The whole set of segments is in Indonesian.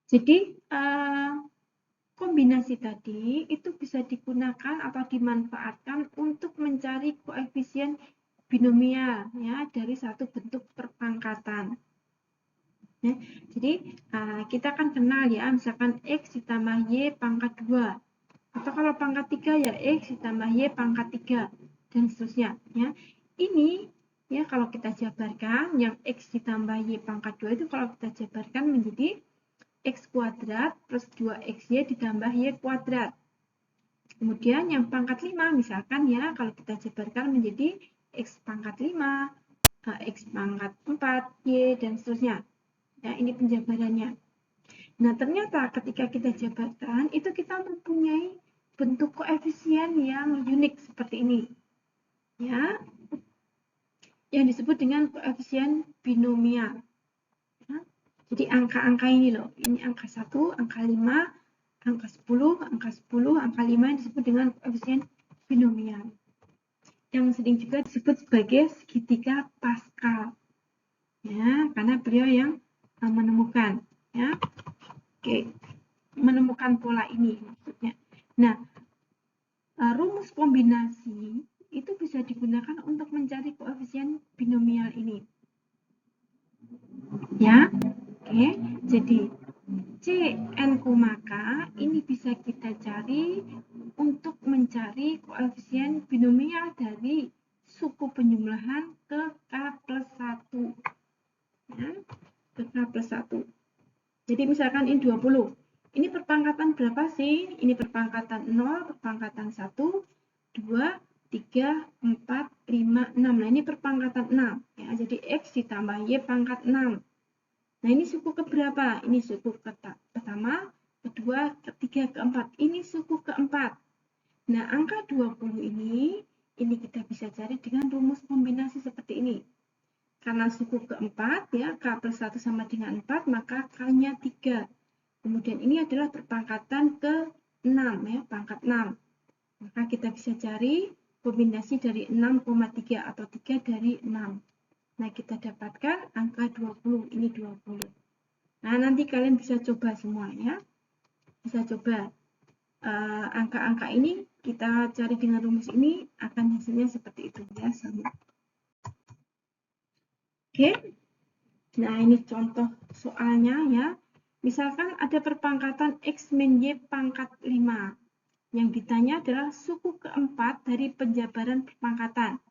Jadi kombinasi tadi itu bisa digunakan atau dimanfaatkan untuk mencari koefisien binomial ya dari satu bentuk perpangkatan. Ya, jadi kita kan kenal ya, misalkan X ditambah Y pangkat 2. Atau kalau pangkat 3 ya X ditambah Y pangkat 3 dan seterusnya ya. Ini ya kalau kita jabarkan yang X ditambah Y pangkat 2 itu kalau kita jabarkan menjadi X kuadrat plus 2XY ditambah Y kuadrat. Kemudian yang pangkat 5 misalkan ya kalau kita jabarkan menjadi X pangkat 5, X pangkat 4, Y dan seterusnya. Ya, ini penjabarannya. Nah, ternyata ketika kita jabarkan, itu kita mempunyai bentuk koefisien yang unik seperti ini. Ya, yang disebut dengan koefisien binomial. Ya, jadi angka-angka ini loh, ini angka 1, angka 5, angka 10, angka 10, angka 5 yang disebut dengan koefisien binomial. Yang sering juga disebut sebagai segitiga Pascal. Ya, karena beliau yang menemukan ya. Oke, menemukan pola ini maksudnya. Nah, rumus kombinasi itu bisa digunakan untuk mencari koefisien binomial ini. Ya, oke. Jadi Cn maka ini bisa kita cari untuk mencari koefisien binomial dari suku penjumlahan ke K plus 1. Ya, ke K plus 1. Jadi misalkan ini 20. Ini perpangkatan berapa sih? Ini perpangkatan 0, perpangkatan 1, 2, 3, 4, 5, 6. Nah, ini perpangkatan 6. Ya, jadi X ditambah Y pangkat 6. Nah, ini suku keberapa? Ini suku pertama, kedua, ketiga, keempat. Ini suku keempat. Nah, angka 20 ini kita bisa cari dengan rumus kombinasi seperti ini. Karena suku keempat, ya, K plus 1 sama dengan 4, maka K-nya 3. Kemudian ini adalah perpangkatan ke-6, ya, pangkat 6. Maka kita bisa cari kombinasi dari 6,3 atau 3 dari 6. Nah, kita dapatkan angka 20, ini 20. Nah, nanti kalian bisa coba semua, ya. Bisa coba angka-angka ini, kita cari dengan rumus ini, akan hasilnya seperti itu, ya, sama. Oke, nah ini contoh soalnya ya. Misalkan ada perpangkatan X min Y pangkat 5. Yang ditanya adalah suku keempat dari penjabaran perpangkatan.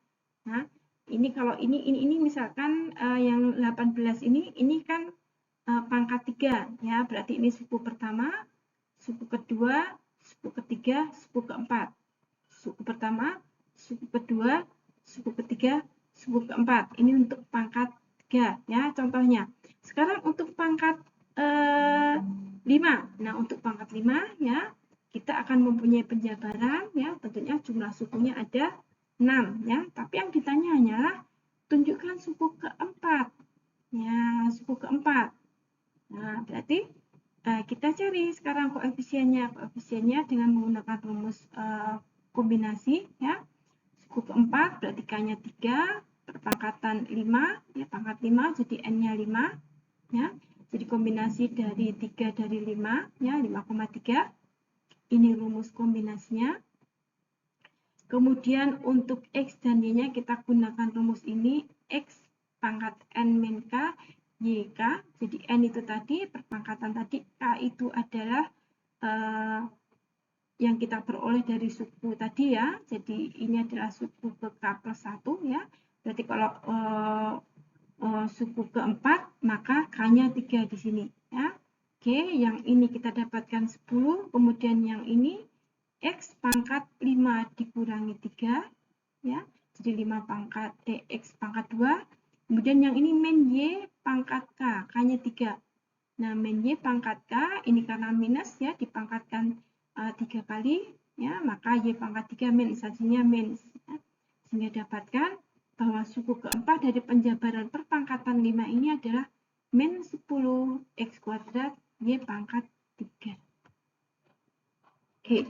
Nah, ini kalau ini misalkan yang 18 ini kan pangkat 3 ya, berarti ini suku pertama, suku kedua, suku ketiga, suku keempat. Suku pertama, suku kedua, suku ketiga, suku keempat. Ini untuk pangkat 3 ya contohnya. Sekarang untuk pangkat 5. Nah, untuk pangkat 5 ya, kita akan mempunyai penjabaran ya, tentunya jumlah sukunya ada 6 ya. Tapi yang ditanya hanyalah tunjukkan suku keempat. Ya, suku keempat. Nah, berarti kita cari sekarang koefisiennya. Koefisiennya dengan menggunakan rumus kombinasi ya. Suku keempat berarti K-nya 3, perpangkatan 5, ya pangkat 5 jadi N-nya 5 ya. Jadi kombinasi dari 3 dari 5 ya 5,3. Ini rumus kombinasinya. Kemudian untuk X dan Y-nya kita gunakan rumus ini X pangkat N min K YK. Jadi N itu tadi perpangkatan tadi, K itu adalah yang kita peroleh dari suku tadi ya. Jadi ini adalah suku ke K plus 1 ya. Berarti kalau suku keempat maka K-nya 3 di sini ya. Oke, yang ini kita dapatkan 10, kemudian yang ini X pangkat 5 dikurangi 3 ya. Jadi 5 pangkat X pangkat 2. Kemudian yang ini min Y pangkat K, K-nya 3. Nah, min Y pangkat K ini karena minus ya, dipangkatkan 3 kali ya, maka Y pangkat 3 min, sajinya min ya. Sehingga dapatkan bahwa suku keempat dari penjabaran perpangkatan 5 ini adalah min 10 X kuadrat Y pangkat 3. Oke.